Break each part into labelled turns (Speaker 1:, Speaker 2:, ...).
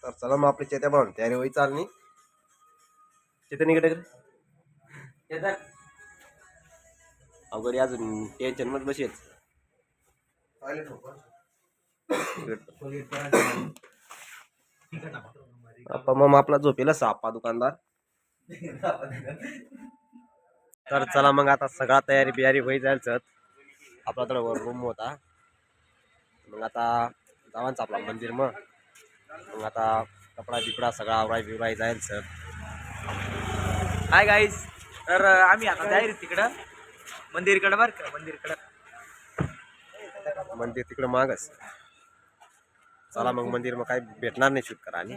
Speaker 1: तर चला मग आपली चेत्या पाहून तयारी होई चालणी चेतनीकडे अवघडी अजून टेन्शन मध्ये बसेल मग आपला झोपेला सापा दुकानदार. तर चला मग आता सगळा तयारी बियारी होई जायचं. आपला तर रूम होता मग आता जावांच आपला मंदिर मग आता कपडा बिपडा सगळा आवराय बिवराय जाईल सर.
Speaker 2: Hi guys. तर आम्ही आता जाईल तिकडं मंदिरकडं बरं का.
Speaker 1: मंदिर तिकडं मागच. चला मग मंदिर मग काय भेटणार नाही शूट करा. आणि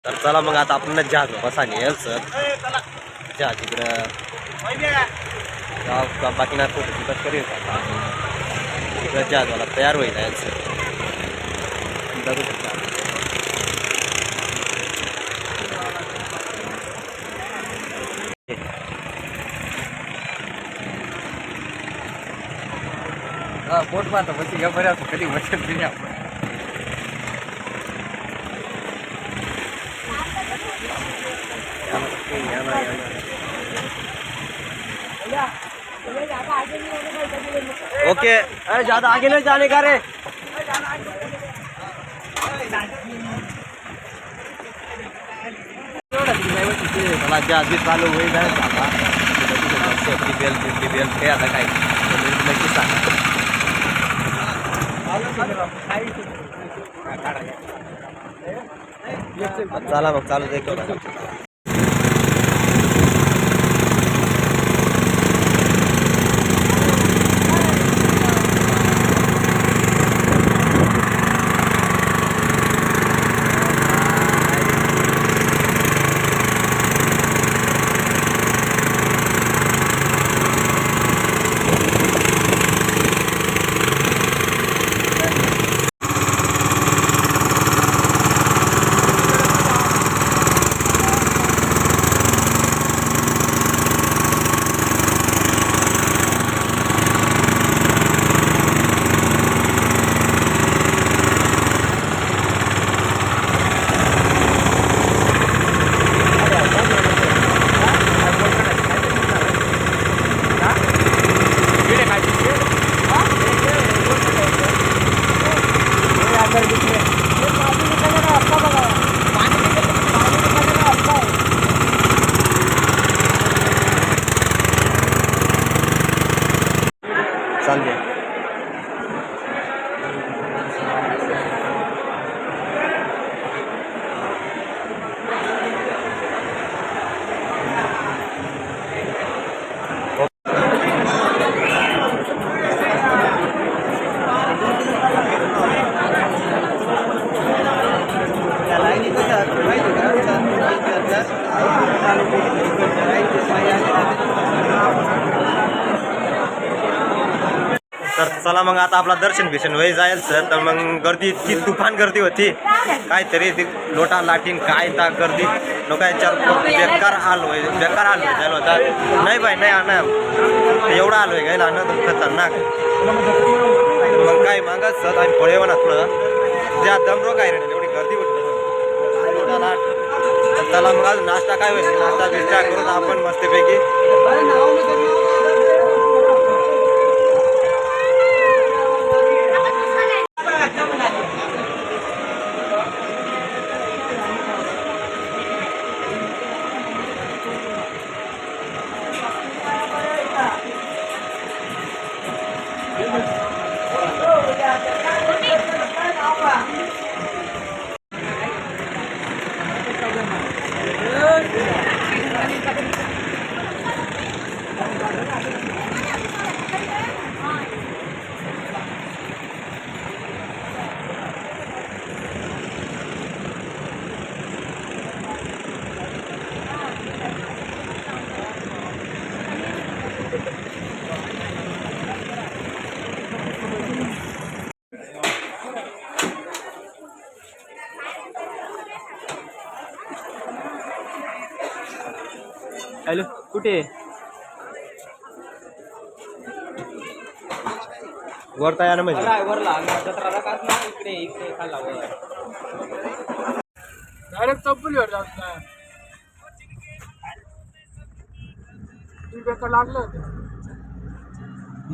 Speaker 1: तर चला मग आता आपण जहाज बसाने येईल सर. जहाज इकडं बाकी ना फोटो शूट करेल तिकडं जहाजवाला तयार होईल यायला सर. बघू शकता
Speaker 2: बोट पाहता बस या बऱ्याच कधी बसत नाही आपण.
Speaker 1: ओके. अरे ज्यादा आगे नहीं जाने का रे. मला जहाज बी चालू होईल जायचं आता. सेफ्टी बेल्ट काय आता काय नक्की सांगा. चला मग चालू दे. चला मग आता आपला दर्शन भिशन वय जाईल सर. तर मग गर्दी इतकी तुफान गर्दी होती काहीतरी ती लोटा लाटीन काय ता गर्दी लोकांच्यावर बेकार आलोय जायला होता. नाही बाई नाही आणा एवढा आलोय काय ना खतरनाक. मग काय मागत सर आम्ही फळे म्हणा थोडं ज्या दमरो काय रे एवढी गर्दी होती. चला मग आज नाश्ता काय होईल नाश्ता बिष्टा करून आपण मस्तपैकी
Speaker 2: हॅलो कुठे
Speaker 1: वरता या ना म्हणजे
Speaker 2: इकडे इकडे खाला डायरेक्ट चौपलीवर जात नाही लागलं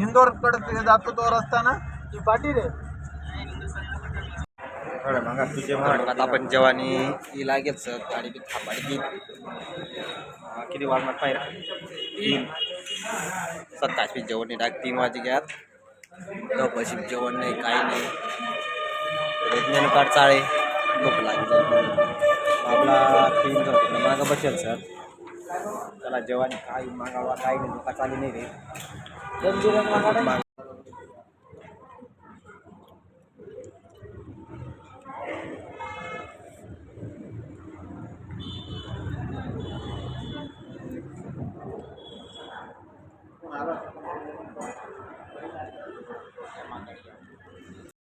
Speaker 3: इंदोर कडे जातो तो रस्ता ना
Speaker 2: ती पाठी रे.
Speaker 1: मग आता आपण जेवानी ही लागेल सर गाडी बी थांबाडी की किती वाजणार पाहिजे 3:27 जेवण नाही 3 वाजे घ्यात तपशी जेवण नाही काही नाही मेनू कार्ड चाळे भूक लागली आपला 3 जाऊ मागं बसेल सर. त्याला जेवण काही मागावा काही नाही दुका चालू नाही रे.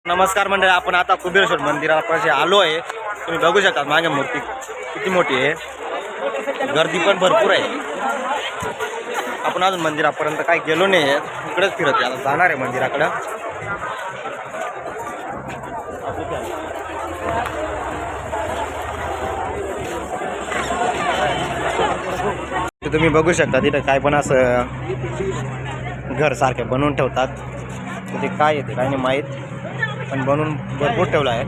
Speaker 1: नमस्कार मंडळी, आपण आता कुबेरेश्वर मंदिराला पाशी आलो आहे. तुम्ही बघू शकता मागे मूर्ती किती मोठी आहे, गर्दी पण भरपूर आहे. आपण अजून मंदिरापर्यंत काही गेलो नाही आहे, इकडेच फिरत आहे. आता जाणार आहे मंदिराकडं. तुम्ही बघू शकता तिथं काय पण असं घर सारखे बनवून ठेवतात. ते काय येते काय नाही माहीत, पण बनवून भरपूर ठेवलं आहे.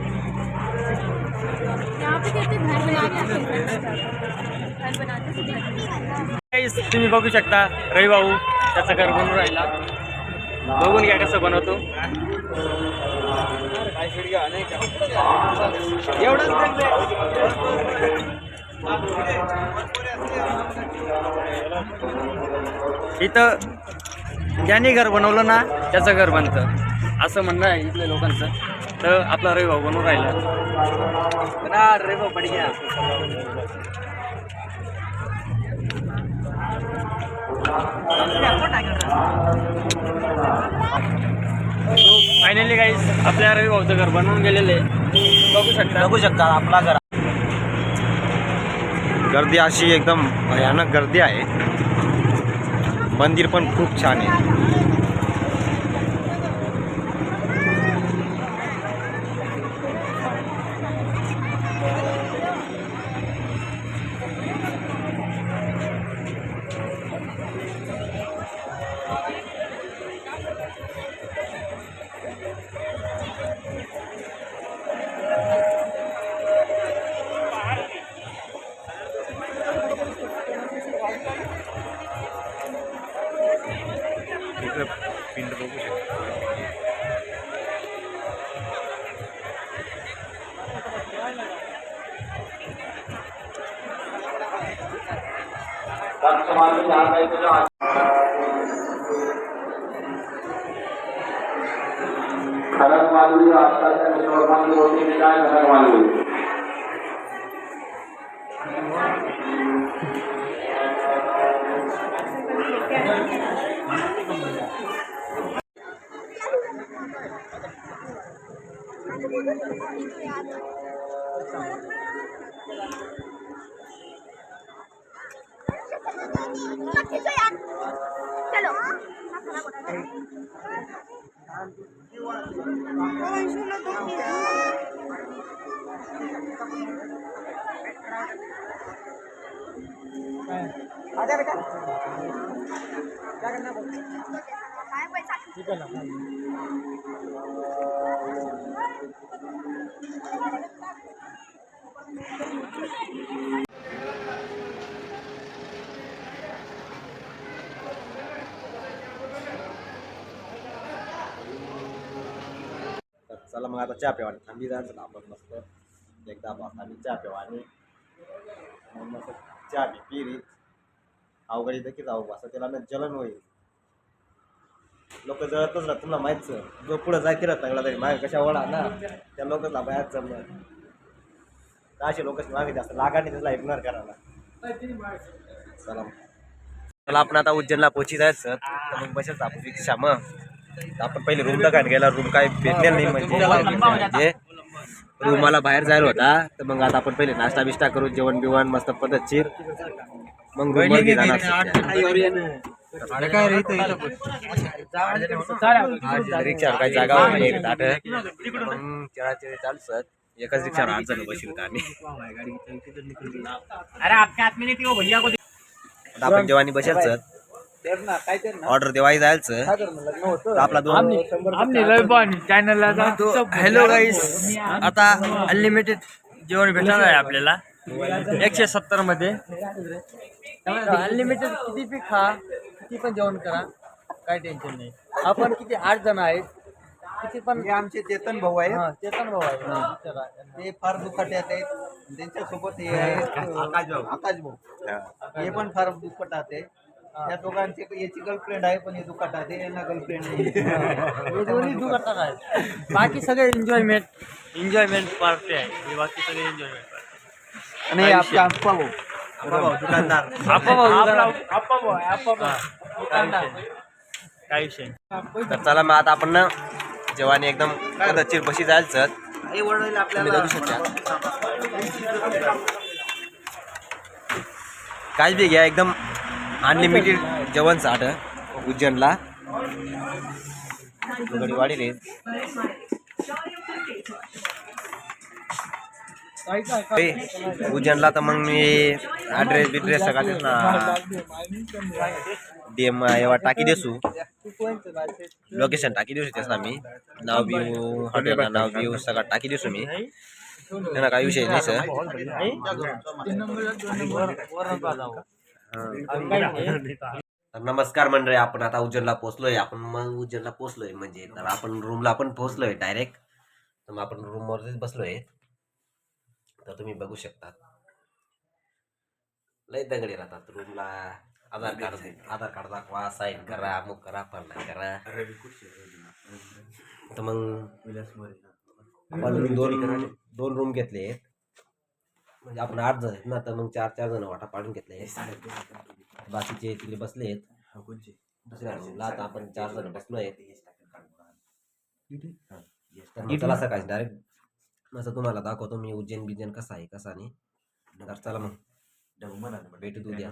Speaker 2: तुम्ही बघू शकता रवी भाऊ त्याचं घर बनवून राहिला. बघून घ्या कसं बनवतो. इथं ज्यांनी घर बनवलं ना त्याचं घर बनतं असं म्हणणं आहे इथल्या लोकांचं. तर आपला रवी भाऊ बनवून राहिला. रवी भाऊ पडी घ्या. फायनली गाईस आपल्या रवी भाऊचं घर बनवून गेलेलं आहे. बघू शकता आपला घर.
Speaker 1: गर्दी अशी एकदम भयानक गर्दी आहे. मंदिर पण खूप छान आहे. पिंड बघू शकतो.
Speaker 4: खरंच मालवी आजकालच्या निसर्गाची गोष्टी काय खरं मालवी
Speaker 5: चलो
Speaker 1: तर चला मग आता चहा प्यावा थंडी जायचं ना आपण मस्त एकदा आणि चहा प्यावा आणि मग मस्त चहा पिरी अवघडी की जाऊ असं त्याला ना जलन होईल लोक जळतच राहत तुला माहितच जो पुढे जाय फिरत लागला तरी मागे कशा वळा ना त्या लोकच बाहेर जमणार असे लोक मागे जास्त लागाने त्याला इग्नोर करायला चला चला आपण आता उज्जैनला पोहोची जायचं तर मग बसेल आपण रिक्षा मग आपण पहिले रूम टाकायला गेला रूम काय भेटलेला नाही म्हणजे रूमाला बाहेर जायला होता तर मग आता आपण पहिले नाश्ता बिष्टा करू जेवण बिवण मस्त पद्धतशीर मग रिक्षा काही जागा मग चेळाचेळी चालसत एकाच रिक्षावर 8 जण बसशील का आम्ही आपण जेवानी बसायचं ऑर्डर देवाई जायचं आपला
Speaker 2: हॅलो गाईस आता अनलिमिटेड जेवण भेटणार आहे आपल्याला 170 मध्ये अनलिमिटेड किती बी खा किती पण जेवण करा काय टेन्शन नाही आपण किती 8 जण आहेत किती पण
Speaker 3: आमचे चेतन भाऊ आहेत
Speaker 2: चेतन भाऊ आहे
Speaker 3: ते फार दुखटात आहेत त्यांच्यासोबत हे आहेत आकाश भाऊ हे पण फार दुखटात आहे त्या दोघांची याची गर्लफ्रेंड आहे पण हे दुखटात आहे यांना गर्लफ्रेंड नाही
Speaker 2: हे दोन्ही दुखतात आहे बाकी सगळे एन्जॉयमेंट पार्टी आहे बाकी सगळे एन्जॉयमेंट
Speaker 3: आणि आपला आप्पा भाऊ
Speaker 1: दुकानदार
Speaker 2: काय विषय
Speaker 1: तर चला मग आता आपण ना जेवानी एकदम पद्धतशीर बशी जायचं
Speaker 3: हे वडील आपल्याला
Speaker 1: काय बी घ्या एकदम अनलिमिटेड जेवण साठ उज्जैनला गडी वाढीले उज्जैनला तर मग मी ॲड्रेस बिड्रेस सगळा डीएम एवढा टाकी देसू लोकेशन टाकी देऊ त्यास मी नाव बिव हॉटेलला नाव बिव सगळं टाकी देसू मी त्यांना काही विषय नाही सर नमस्कार मंडळी आपण आता उज्जैनला पोहोचलोय आपण मग उज्जैनला पोहोचलोय म्हणजे तर आपण रूमला पण पोहोचलोय डायरेक्ट तर मग आपण रूमवरतीच बसलोय तर तुम्ही बघू शकता लय दगडी राहतात रूमला आधार कार्ड दाखवा साईन करा अमुक करा फरना करा तर मग आपण दोन रूम घेतले म्हणजे आपण 8 जण आहेत ना तर मग 4 जण वाटा पाडून घेतले बाकीचे तिकडे बसले आहेत दुसऱ्या रूमला आता आपण 4 जण बसलो आहेत चला सकाळी डायरेक्ट असं तुम्हाला दाखवतो मी उज्जैन बिज्जैन कसा आहे कसा नाही तर चला मग भेटू उद्या